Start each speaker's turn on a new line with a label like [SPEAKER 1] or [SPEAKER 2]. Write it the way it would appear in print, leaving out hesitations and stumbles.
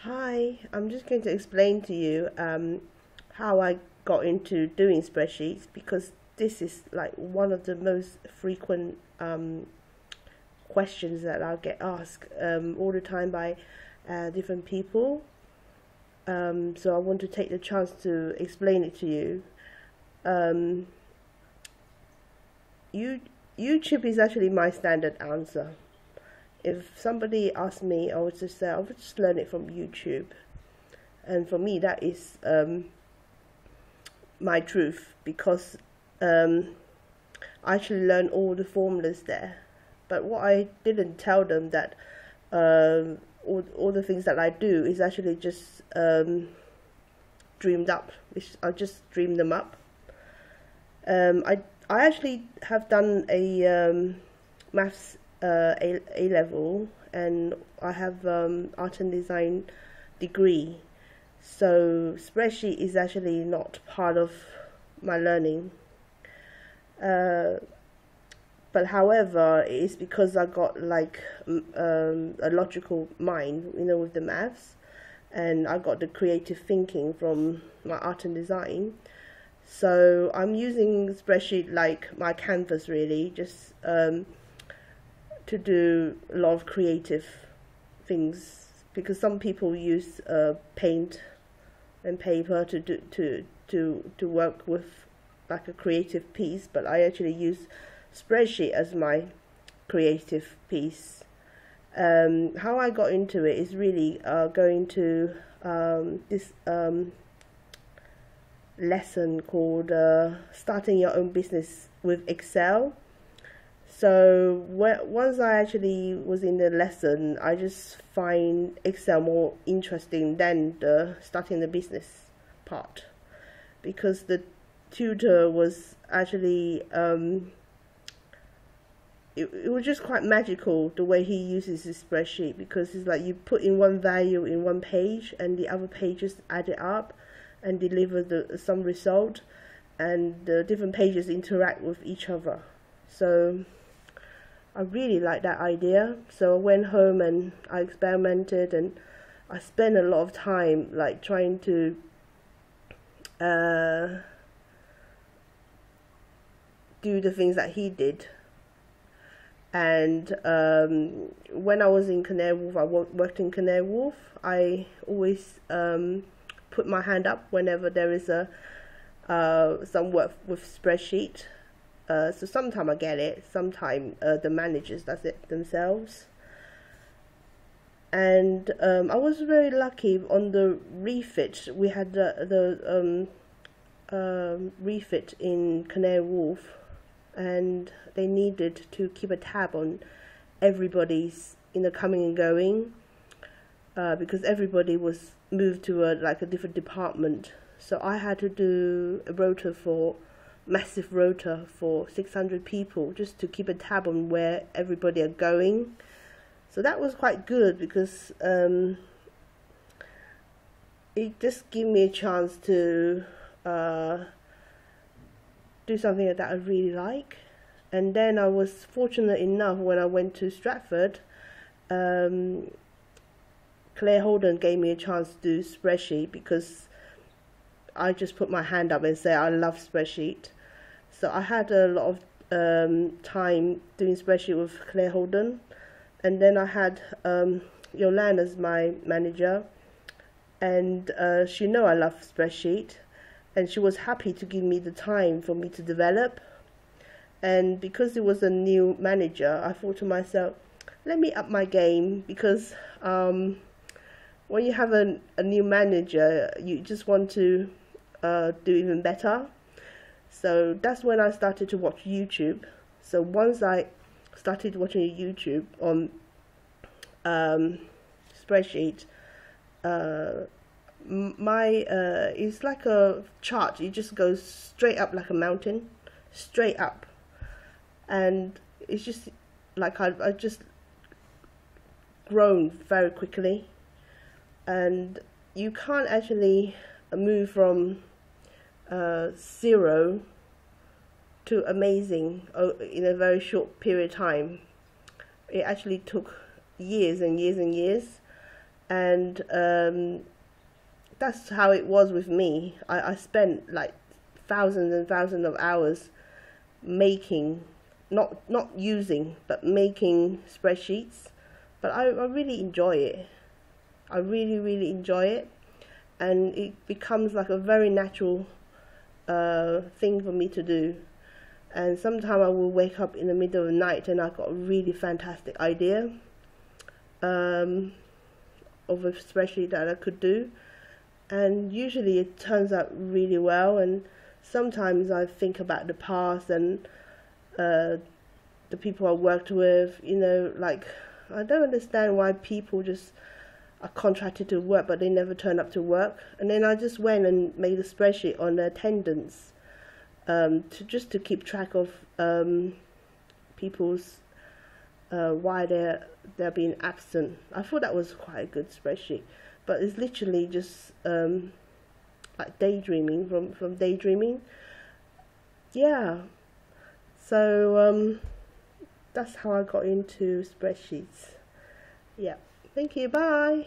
[SPEAKER 1] Hi, I'm just going to explain to you how I got into doing spreadsheets because this is like one of the most frequent questions that I'll get asked all the time by different people. So I want to take the chance to explain it to you. Um, you YouTube is actually my standard answer. If somebody asks me, I would just say I would just learn it from YouTube. And for me that is my truth because I actually learned all the formulas there. But what I didn't tell them that all the things that I do is actually just dreamed up. I just dreamed them up. I actually have done a maths A level, and I have art and design degree. So spreadsheet is actually not part of my learning. But however, it's because I got like a logical mind, with the maths, and I got the creative thinking from my art and design. So I'm using spreadsheet like my canvas, really, just to do a lot of creative things, because some people use paint and paper to work with like a creative piece, but I actually use spreadsheet as my creative piece. How I got into it is really going to this lesson called starting your own business with Excel. So once I actually was in the lesson, I just find Excel more interesting than the starting the business part, because the tutor was actually it was just quite magical the way he uses his spreadsheet, because it's like you put in one value in one page and the other pages add it up and deliver some result, and the different pages interact with each other. So I really like that idea. So I went home and I experimented, and I spent a lot of time like trying to do the things that he did. And when I was in Canary Wharf, I worked in Canary Wharf, I always put my hand up whenever there is some work with spreadsheet. So sometimes I get it, sometimes the managers does it themselves. And I was very lucky on the refit. We had the refit in Canary Wharf, and they needed to keep a tab on everybody's coming and going, because everybody was moved to a different department. So I had to do a massive rota for 600 people, just to keep a tab on where everybody are going. So that was quite good, because it just gave me a chance to do something that I really like. And then I was fortunate enough, when I went to Stratford, Claire Holden gave me a chance to do spreadsheet, because I just put my hand up and say I love spreadsheet. So I had a lot of time doing spreadsheet with Claire Holden, and then I had Yolande as my manager, and she know I love spreadsheet, and she was happy to give me the time for me to develop. And because it was a new manager, I thought to myself, let me up my game, because when you have a new manager, you just want to do even better. So that's when I started to watch YouTube. So once I started watching YouTube on spreadsheet, it's like a chart. It just goes straight up like a mountain, straight up, and it's just like I just grown very quickly, and you can't actually move from zero to amazing in a very short period of time. It actually took years and years and years, And that's how it was with me. I spent like thousands and thousands of hours making, not using, but making spreadsheets. But I really enjoy it. I really enjoy it, and it becomes like a very natural thing for me to do. And sometimes I will wake up in the middle of the night and I've got a really fantastic idea of a spreadsheet that I could do, and usually it turns out really well. And sometimes I think about the past and the people I worked with, you know, like I don't understand why people just are contracted to work but they never turn up to work. And then I just went and made a spreadsheet on the attendance to keep track of people's why they're being absent. I thought that was quite a good spreadsheet, but it's literally just like daydreaming from daydreaming. Yeah, so that's how I got into spreadsheets. Yeah, thank you, bye.